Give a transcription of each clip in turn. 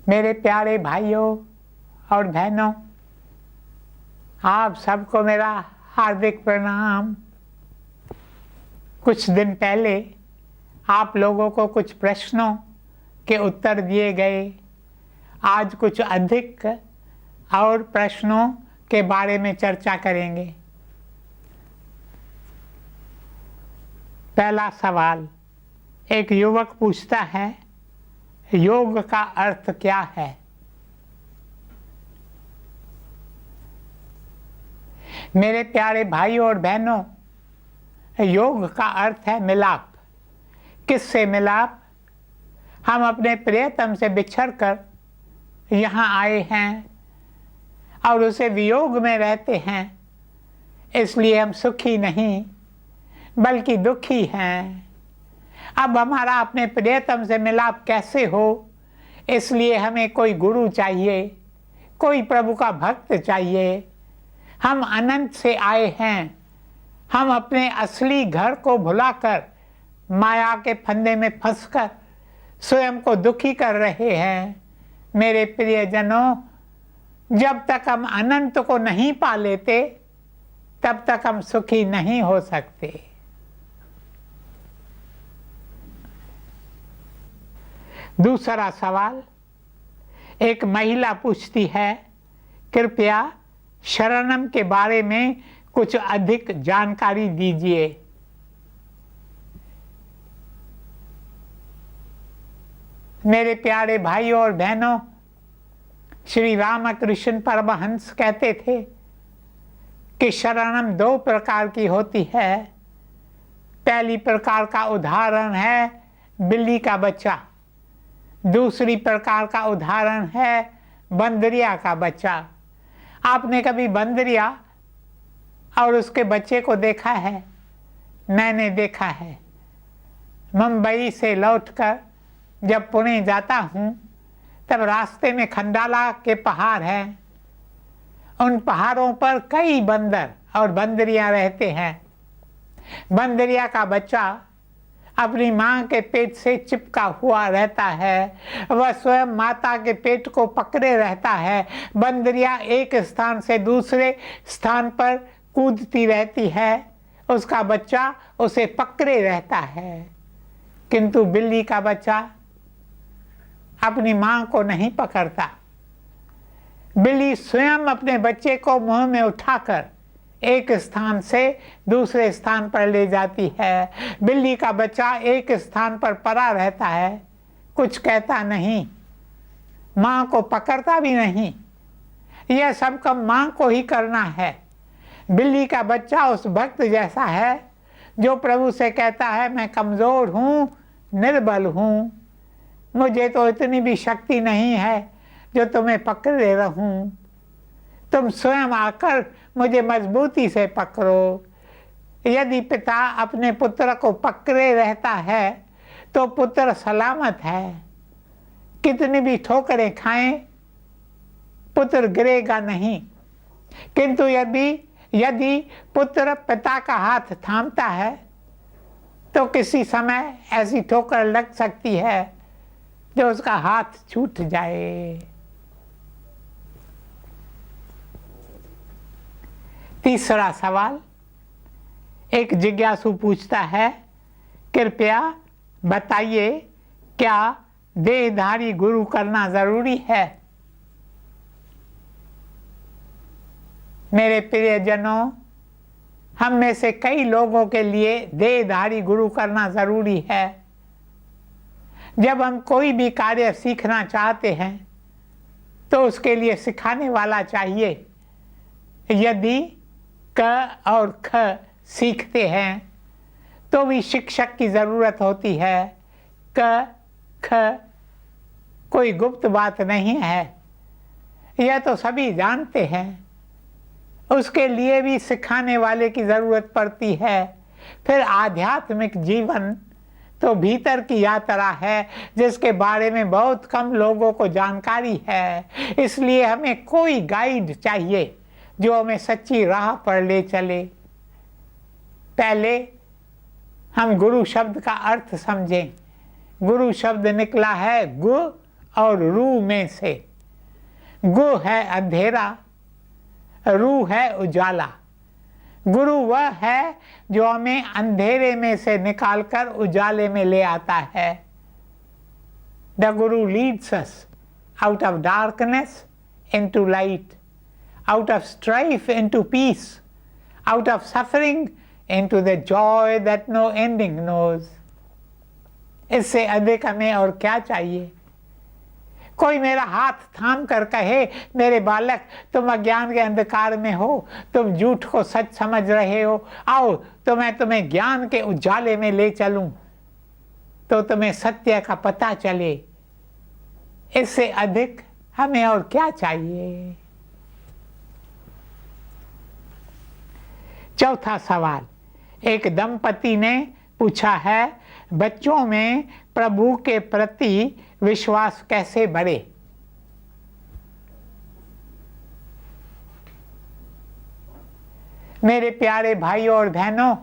मेरे प्यारे भाइयों और बहनों, आप सबको मेरा हार्दिक प्रणाम। कुछ दिन पहले आप लोगों को कुछ प्रश्नों के उत्तर दिए गए। आज कुछ अधिक और प्रश्नों के बारे में चर्चा करेंगे। पहला सवाल, एक युवक पूछता है, योग का अर्थ क्या है? मेरे प्यारे भाइयों और बहनों, योग का अर्थ है मिलाप। किससे मिलाप? हम अपने प्रियतम से बिछड़कर यहाँ आए हैं और उसे वियोग में रहते हैं, इसलिए हम सुखी नहीं बल्कि दुखी हैं। अब हमारा अपने प्रियतम से मिलाप कैसे हो? इसलिए हमें कोई गुरु चाहिए, कोई प्रभु का भक्त चाहिए। हम अनंत से आए हैं। हम अपने असली घर को भुलाकर माया के फंदे में फंसकर स्वयं को दुखी कर रहे हैं। मेरे प्रियजनों, जब तक हम अनंत को नहीं पा लेते तब तक हम सुखी नहीं हो सकते। दूसरा सवाल, एक महिला पूछती है, कृपया शरणम के बारे में कुछ अधिक जानकारी दीजिए। मेरे प्यारे भाइयों और बहनों, श्री रामकृष्ण परमहंस कहते थे कि शरणम दो प्रकार की होती है। पहली प्रकार का उदाहरण है बिल्ली का बच्चा, दूसरी प्रकार का उदाहरण है बंदरिया का बच्चा। आपने कभी बंदरिया और उसके बच्चे को देखा है? मैंने देखा है। मुंबई से लौटकर जब पुणे जाता हूँ तब रास्ते में खंडाला के पहाड़ हैं। उन पहाड़ों पर कई बंदर और बंदरियाँ रहते हैं। बंदरिया का बच्चा अपनी माँ के पेट से चिपका हुआ रहता है। वह स्वयं माता के पेट को पकड़े रहता है। बंदरिया एक स्थान से दूसरे स्थान पर कूदती रहती है, उसका बच्चा उसे पकड़े रहता है। किंतु बिल्ली का बच्चा अपनी माँ को नहीं पकड़ता। बिल्ली स्वयं अपने बच्चे को मुंह में उठाकर एक स्थान से दूसरे स्थान पर ले जाती है। बिल्ली का बच्चा एक स्थान पर पड़ा रहता है, कुछ कहता नहीं, माँ को पकड़ता भी नहीं। यह सब काम माँ को ही करना है। बिल्ली का बच्चा उस भक्त जैसा है जो प्रभु से कहता है, मैं कमज़ोर हूँ, निर्बल हूँ, मुझे तो इतनी भी शक्ति नहीं है जो तुम्हें पकड़े रहूँ। तुम स्वयं आकर मुझे मजबूती से पकड़ो। यदि पिता अपने पुत्र को पकड़े रहता है तो पुत्र सलामत है। कितनी भी ठोकरें खाएं, पुत्र गिरेगा नहीं। किंतु यदि पुत्र पिता का हाथ थामता है तो किसी समय ऐसी ठोकर लग सकती है जो उसका हाथ छूट जाए। तीसरा सवाल, एक जिज्ञासु पूछता है, कृपया बताइए क्या देहधारी गुरु करना जरूरी है? मेरे प्रियजनों, हम में से कई लोगों के लिए देहधारी गुरु करना जरूरी है। जब हम कोई भी कार्य सीखना चाहते हैं तो उसके लिए सिखाने वाला चाहिए। यदि क और ख सीखते हैं तो भी शिक्षक की ज़रूरत होती है। क ख कोई गुप्त बात नहीं है, यह तो सभी जानते हैं। उसके लिए भी सिखाने वाले की ज़रूरत पड़ती है। फिर आध्यात्मिक जीवन तो भीतर की यात्रा है जिसके बारे में बहुत कम लोगों को जानकारी है। इसलिए हमें कोई गाइड चाहिए जो हमें सच्ची राह पर ले चले। पहले हम गुरु शब्द का अर्थ समझें। गुरु शब्द निकला है गु और रू में से। गु है अंधेरा, रू है उजाला। गुरु वह है जो हमें अंधेरे में से निकालकर उजाले में ले आता है। The Guru leads us out of darkness into light, out of strife into peace, out of suffering into the joy that no ending knows. इससे अधिक हमें और क्या चाहिए? कोई मेरा हाथ थाम कर कहे, मेरे बालक तुम अज्ञान के अंधकार में हो, तुम झूठ को सच समझ रहे हो, आओ तो मैं तुम्हें ज्ञान के उजाले में ले चलूं, तो तुम्हें सत्य का पता चले। इससे अधिक हमें और क्या चाहिए? चौथा सवाल, एक दंपति ने पूछा है, बच्चों में प्रभु के प्रति विश्वास कैसे बढ़े? मेरे प्यारे भाइयों और बहनों,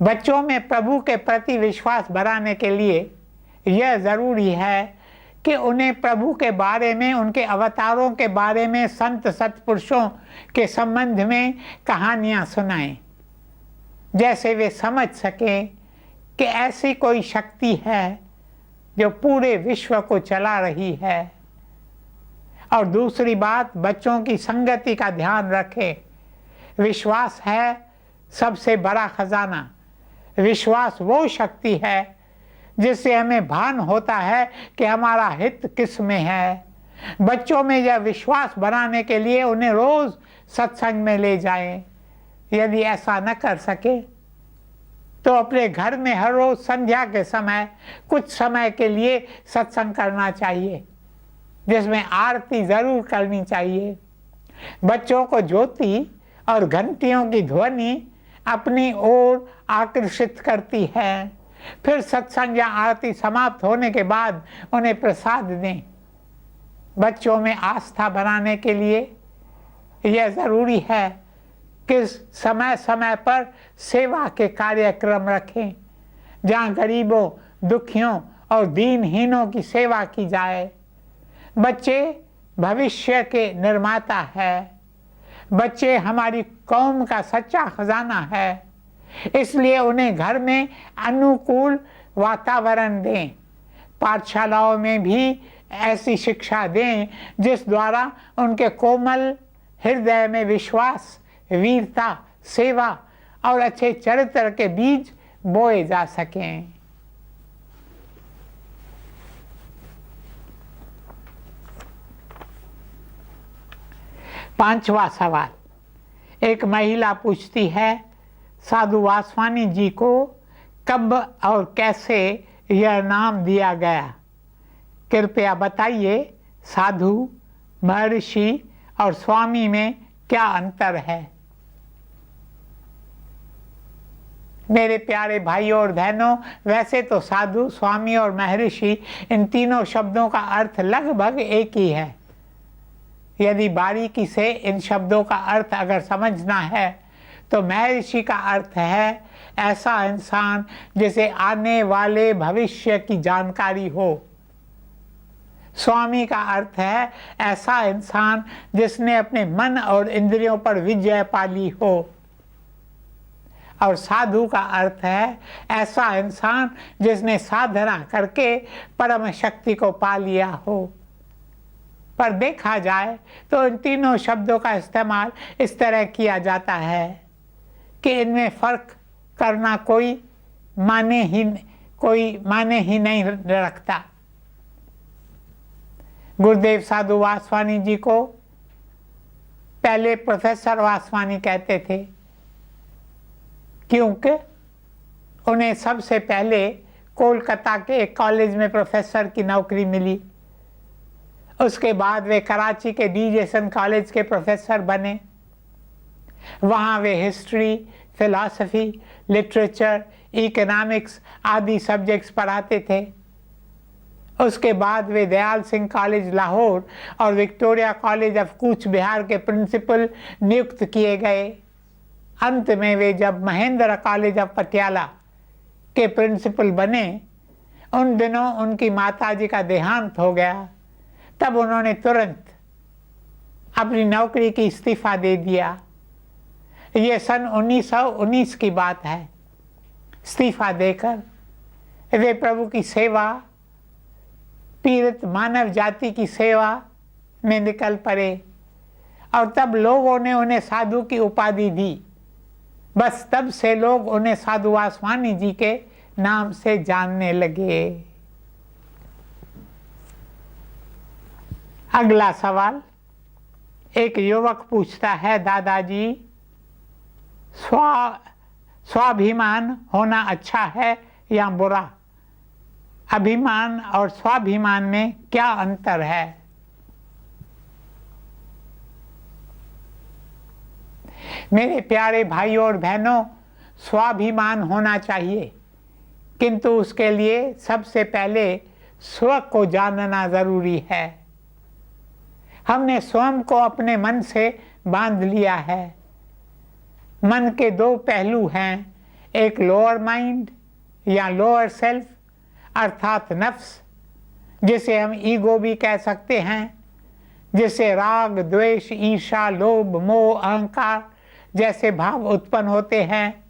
बच्चों में प्रभु के प्रति विश्वास बढ़ाने के लिए यह जरूरी है कि उन्हें प्रभु के बारे में, उनके अवतारों के बारे में, संत सत्पुरुषों के संबंध में कहानियां सुनाएं, जैसे वे समझ सकें कि ऐसी कोई शक्ति है जो पूरे विश्व को चला रही है। और दूसरी बात, बच्चों की संगति का ध्यान रखें। विश्वास है सबसे बड़ा खजाना। विश्वास वो शक्ति है जिससे हमें भान होता है कि हमारा हित किस में है। बच्चों में यह विश्वास बनाने के लिए उन्हें रोज सत्संग में ले जाएं। यदि ऐसा न कर सके तो अपने घर में हर रोज संध्या के समय कुछ समय के लिए सत्संग करना चाहिए, जिसमें आरती जरूर करनी चाहिए। बच्चों को ज्योति और घंटियों की ध्वनि अपनी ओर आकर्षित करती है। फिर सत्संग या आरती समाप्त होने के बाद उन्हें प्रसाद दें। बच्चों में आस्था बनाने के लिए यह जरूरी है कि समय समय पर सेवा के कार्यक्रम रखें, जहाँ गरीबों, दुखियों और दीनहीनों की सेवा की जाए। बच्चे भविष्य के निर्माता है। बच्चे हमारी कौम का सच्चा खजाना है। इसलिए उन्हें घर में अनुकूल वातावरण दें। पाठशालाओं में भी ऐसी शिक्षा दें जिस द्वारा उनके कोमल हृदय में विश्वास, वीरता, सेवा और अच्छे चरित्र के बीज बोए जा सकें। पांचवा सवाल, एक महिला पूछती है, साधु वासवानी जी को कब और कैसे यह नाम दिया गया? कृपया बताइए, साधु, महर्षि और स्वामी में क्या अंतर है? मेरे प्यारे भाइयों और बहनों, वैसे तो साधु, स्वामी और महर्षि इन तीनों शब्दों का अर्थ लगभग एक ही है। यदि बारीकी से इन शब्दों का अर्थ अगर समझना है तो महर्षि का अर्थ है ऐसा इंसान जिसे आने वाले भविष्य की जानकारी हो। स्वामी का अर्थ है ऐसा इंसान जिसने अपने मन और इंद्रियों पर विजय पा ली हो। और साधु का अर्थ है ऐसा इंसान जिसने साधना करके परम शक्ति को पा लिया हो। पर देखा जाए तो इन तीनों शब्दों का इस्तेमाल इस तरह किया जाता है कि इनमें फर्क करना कोई माने ही नहीं रखता। गुरुदेव साधु वासवानी जी को पहले प्रोफेसर वासवानी कहते थे, क्योंकि उन्हें सबसे पहले कोलकाता के एक कॉलेज में प्रोफेसर की नौकरी मिली। उसके बाद वे कराची के डीजेसन कॉलेज के प्रोफेसर बने। वहाँ वे हिस्ट्री, फिलॉसफी, लिटरेचर, इकोनॉमिक्स आदि सब्जेक्ट्स पढ़ाते थे। उसके बाद वे दयाल सिंह कॉलेज लाहौर और Victoria college of Cooch Behar के प्रिंसिपल नियुक्त किए गए। अंत में वे जब महेंद्र कॉलेज ऑफ पटियाला के प्रिंसिपल बने, उन दिनों उनकी माताजी का देहांत हो गया, तब उन्होंने तुरंत अपनी नौकरी की इस्तीफा दे दिया। ये सन 1919 की बात है। इस्तीफा देकर वे प्रभु की सेवा, पीड़ित मानव जाति की सेवा में निकल पड़े और तब लोगों ने उन्हें साधु की उपाधि दी। बस तब से लोग उन्हें साधु वासवानी जी के नाम से जानने लगे। अगला सवाल, एक युवक पूछता है, दादाजी स्वाभिमान होना अच्छा है या बुरा? अभिमान और स्वाभिमान में क्या अंतर है? मेरे प्यारे भाइयों और बहनों, स्वाभिमान होना चाहिए, किंतु उसके लिए सबसे पहले स्व को जानना जरूरी है। हमने स्वयं को अपने मन से बांध लिया है। मन के दो पहलू हैं, एक लोअर माइंड या लोअर सेल्फ अर्थात नफ्स, जिसे हम ईगो भी कह सकते हैं, जिससे राग, द्वेष, ईर्ष्या, लोभ, मोह, अहंकार जैसे भाव उत्पन्न होते हैं।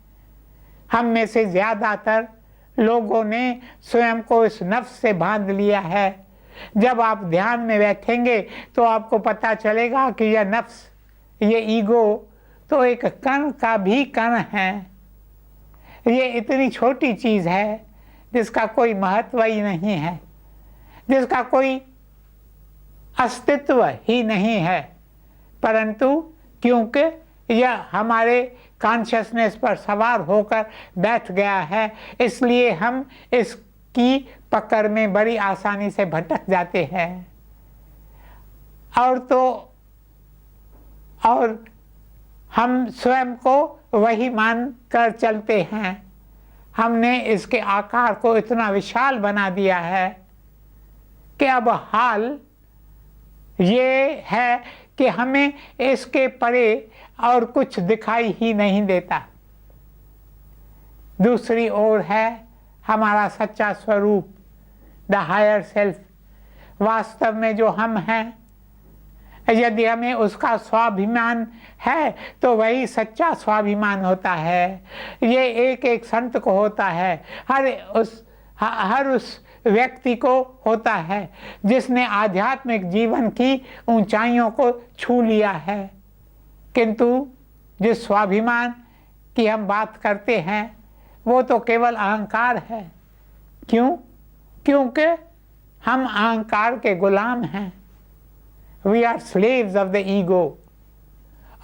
हम में से ज़्यादातर लोगों ने स्वयं को इस नफ्स से बांध लिया है। जब आप ध्यान में बैठेंगे तो आपको पता चलेगा कि यह नफ्स, ये ईगो तो एक कण का भी कण है। ये इतनी छोटी चीज़ है जिसका कोई महत्व ही नहीं है, जिसका कोई अस्तित्व ही नहीं है, परंतु क्योंकि यह हमारे कॉन्शियसनेस पर सवार होकर बैठ गया है, इसलिए हम इसकी पकड़ में बड़ी आसानी से भटक जाते हैं और हम स्वयं को वही मान कर चलते हैं। हमने इसके आकार को इतना विशाल बना दिया है कि अब हाल ये है कि हमें इसके परे और कुछ दिखाई ही नहीं देता। दूसरी ओर है हमारा सच्चा स्वरूप, द हायर सेल्फ, वास्तव में जो हम हैं। यदि हमें उसका स्वाभिमान है तो वही सच्चा स्वाभिमान होता है। ये एक एक संत को होता है, हर उस व्यक्ति को होता है जिसने आध्यात्मिक जीवन की ऊंचाइयों को छू लिया है। किंतु जिस स्वाभिमान की हम बात करते हैं वो तो केवल अहंकार है। क्यों? क्योंकि हम अहंकार के गुलाम हैं। We are slaves of the ego।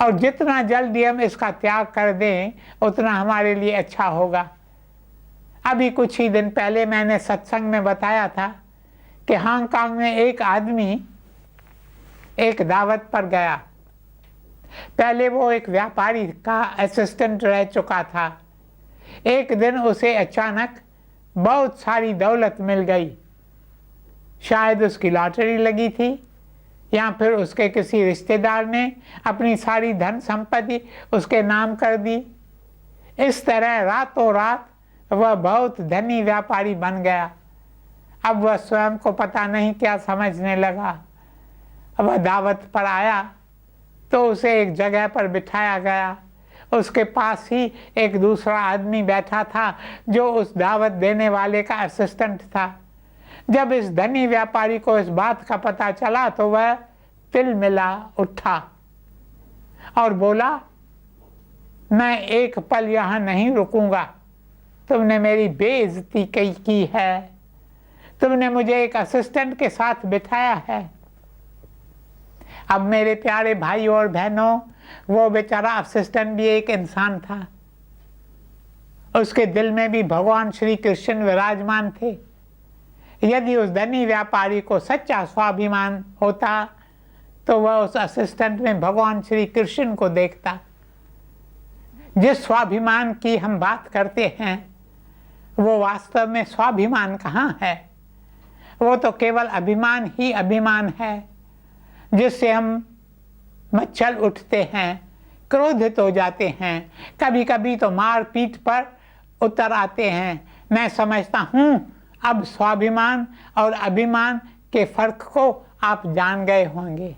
और जितना जल्दी हम इसका त्याग कर दें उतना हमारे लिए अच्छा होगा। अभी कुछ ही दिन पहले मैंने सत्संग में बताया था कि हांगकांग में एक आदमी एक दावत पर गया। पहले वो एक व्यापारी का असिस्टेंट रह चुका था। एक दिन उसे अचानक बहुत सारी दौलत मिल गई। शायद उसकी लॉटरी लगी थी या फिर उसके किसी रिश्तेदार ने अपनी सारी धन संपत्ति उसके नाम कर दी। इस तरह रातों रात वह बहुत धनी व्यापारी बन गया। अब वह स्वयं को पता नहीं क्या समझने लगा। वह दावत पर आया तो उसे एक जगह पर बिठाया गया। उसके पास ही एक दूसरा आदमी बैठा था जो उस दावत देने वाले का असिस्टेंट था। जब इस धनी व्यापारी को इस बात का पता चला तो वह तिलमिला उठा और बोला, मैं एक पल यहाँ नहीं रुकूंगा। तुमने मेरी बेइज्जती की है। तुमने मुझे एक असिस्टेंट के साथ बिठाया है। अब मेरे प्यारे भाइयों और बहनों, वो बेचारा असिस्टेंट भी एक इंसान था। उसके दिल में भी भगवान श्री कृष्ण विराजमान थे। यदि उस धनी व्यापारी को सच्चा स्वाभिमान होता तो वह उस असिस्टेंट में भगवान श्री कृष्ण को देखता। जिस स्वाभिमान की हम बात करते हैं वो वास्तव में स्वाभिमान कहाँ है? वो तो केवल अभिमान ही अभिमान है, जिससे हम मच्छर उठते हैं, क्रोधित हो जाते हैं, कभी कभी तो मार पीट पर उतर आते हैं। मैं समझता हूँ अब स्वाभिमान और अभिमान के फर्क को आप जान गए होंगे।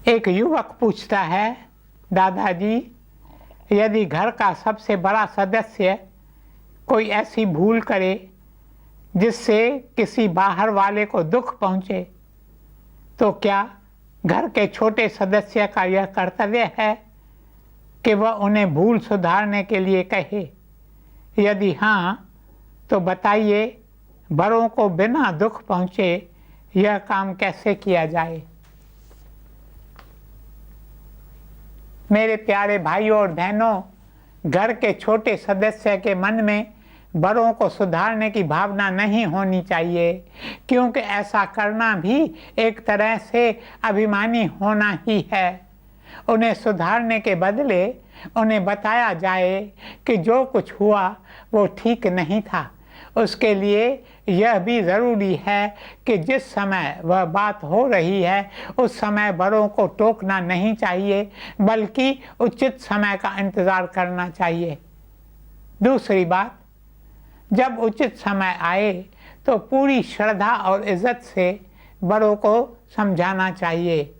एक युवक पूछता है, दादाजी, यदि घर का सबसे बड़ा सदस्य कोई ऐसी भूल करे जिससे किसी बाहर वाले को दुख पहुंचे, तो क्या घर के छोटे सदस्य का यह कर्तव्य है कि वह उन्हें भूल सुधारने के लिए कहे? यदि हाँ, तो बताइए बड़ों को बिना दुख पहुंचे यह काम कैसे किया जाए? मेरे प्यारे भाइयों और बहनों, घर के छोटे सदस्य के मन में बड़ों को सुधारने की भावना नहीं होनी चाहिए, क्योंकि ऐसा करना भी एक तरह से अभिमानी होना ही है। उन्हें सुधारने के बदले उन्हें बताया जाए कि जो कुछ हुआ वो ठीक नहीं था। उसके लिए यह भी ज़रूरी है कि जिस समय वह बात हो रही है उस समय बड़ों को टोकना नहीं चाहिए, बल्कि उचित समय का इंतज़ार करना चाहिए। दूसरी बात, जब उचित समय आए तो पूरी श्रद्धा और इज़्ज़त से बड़ों को समझाना चाहिए।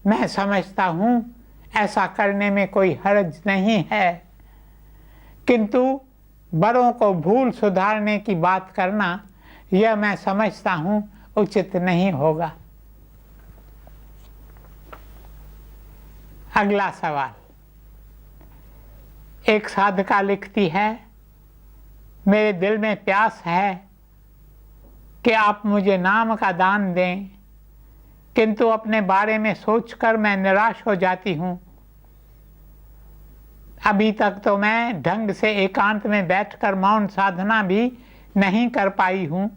मैं समझता हूँ ऐसा करने में कोई हर्ज नहीं है, किंतु बड़ों को भूल सुधारने की बात करना, यह मैं समझता हूँ उचित नहीं होगा। अगला सवाल, एक साधका लिखती है, मेरे दिल में प्यास है कि आप मुझे नाम का दान दें, किंतु अपने बारे में सोचकर मैं निराश हो जाती हूँ। अभी तक तो मैं ढंग से एकांत में बैठकर मौन साधना भी नहीं कर पाई हूँ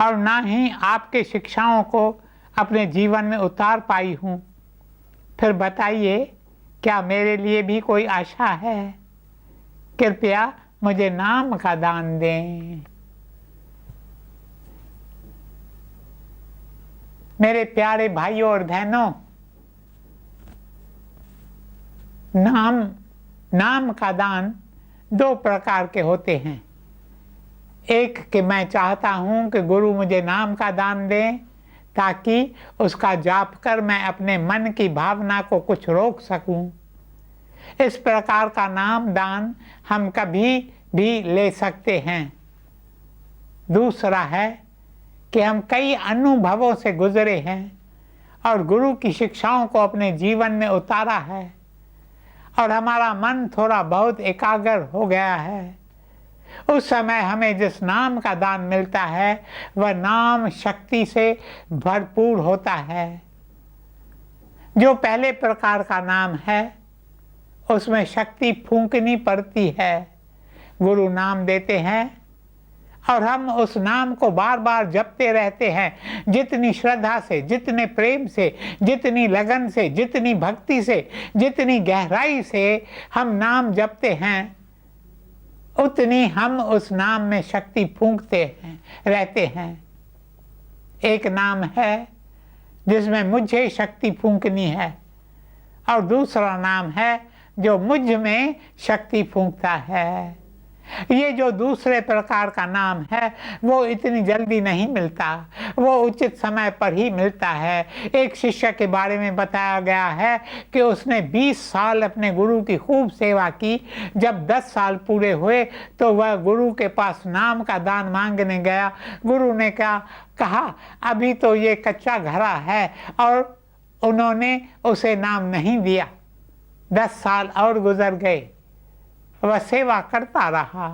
और ना ही आपके शिक्षाओं को अपने जीवन में उतार पाई हूँ। फिर बताइए, क्या मेरे लिए भी कोई आशा है? कृपया मुझे नाम का दान दें। मेरे प्यारे भाइयों और बहनों, नाम का दान दो प्रकार के होते हैं। एक कि मैं चाहता हूँ कि गुरु मुझे नाम का दान दें ताकि उसका जाप कर मैं अपने मन की भावना को कुछ रोक सकूं। इस प्रकार का नाम दान हम कभी भी ले सकते हैं। दूसरा है कि हम कई अनुभवों से गुजरे हैं और गुरु की शिक्षाओं को अपने जीवन में उतारा है और हमारा मन थोड़ा बहुत एकाग्र हो गया है। उस समय हमें जिस नाम का दान मिलता है वह नाम शक्ति से भरपूर होता है। जो पहले प्रकार का नाम है उसमें शक्ति फूंकनी पड़ती है। गुरु नाम देते हैं और हम उस नाम को बार बार जपते रहते हैं। जितनी श्रद्धा से, जितने प्रेम से, जितनी लगन से, जितनी भक्ति से, जितनी गहराई से हम नाम जपते हैं, उतनी हम उस नाम में शक्ति फूंकते हैं, रहते हैं। एक नाम है जिसमें मुझे शक्ति फूंकनी है और दूसरा नाम है जो मुझ में शक्ति फूंकता है। ये जो दूसरे प्रकार का नाम है वो इतनी जल्दी नहीं मिलता, वो उचित समय पर ही मिलता है। एक शिष्य के बारे में बताया गया है कि उसने 20 साल अपने गुरु की खूब सेवा की। जब 10 साल पूरे हुए तो वह गुरु के पास नाम का दान मांगने गया। गुरु ने कहा अभी तो ये कच्चा घड़ा है, और उन्होंने उसे नाम नहीं दिया। 10 साल और गुजर गए, वह सेवा करता रहा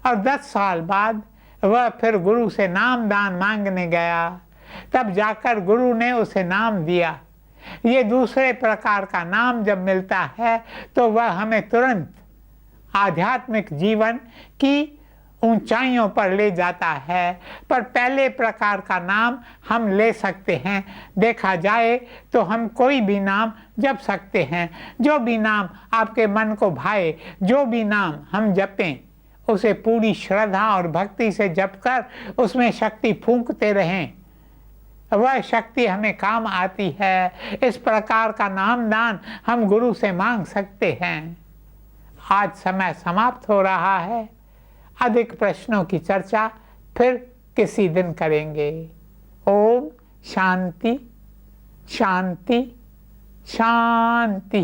और 10 साल बाद वह फिर गुरु से नाम दान मांगने गया। तब जाकर गुरु ने उसे नाम दिया। ये दूसरे प्रकार का नाम जब मिलता है तो वह हमें तुरंत आध्यात्मिक जीवन की ऊंचाइयों पर ले जाता है। पर पहले प्रकार का नाम हम ले सकते हैं। देखा जाए तो हम कोई भी नाम जप सकते हैं। जो भी नाम आपके मन को भाए, जो भी नाम हम जपें, उसे पूरी श्रद्धा और भक्ति से जप कर उसमें शक्ति फूंकते रहें। वह शक्ति हमें काम आती है। इस प्रकार का नाम दान हम गुरु से मांग सकते हैं। आज समय समाप्त हो रहा है। अधिक प्रश्नों की चर्चा फिर किसी दिन करेंगे। ओम शांति शांति शांति।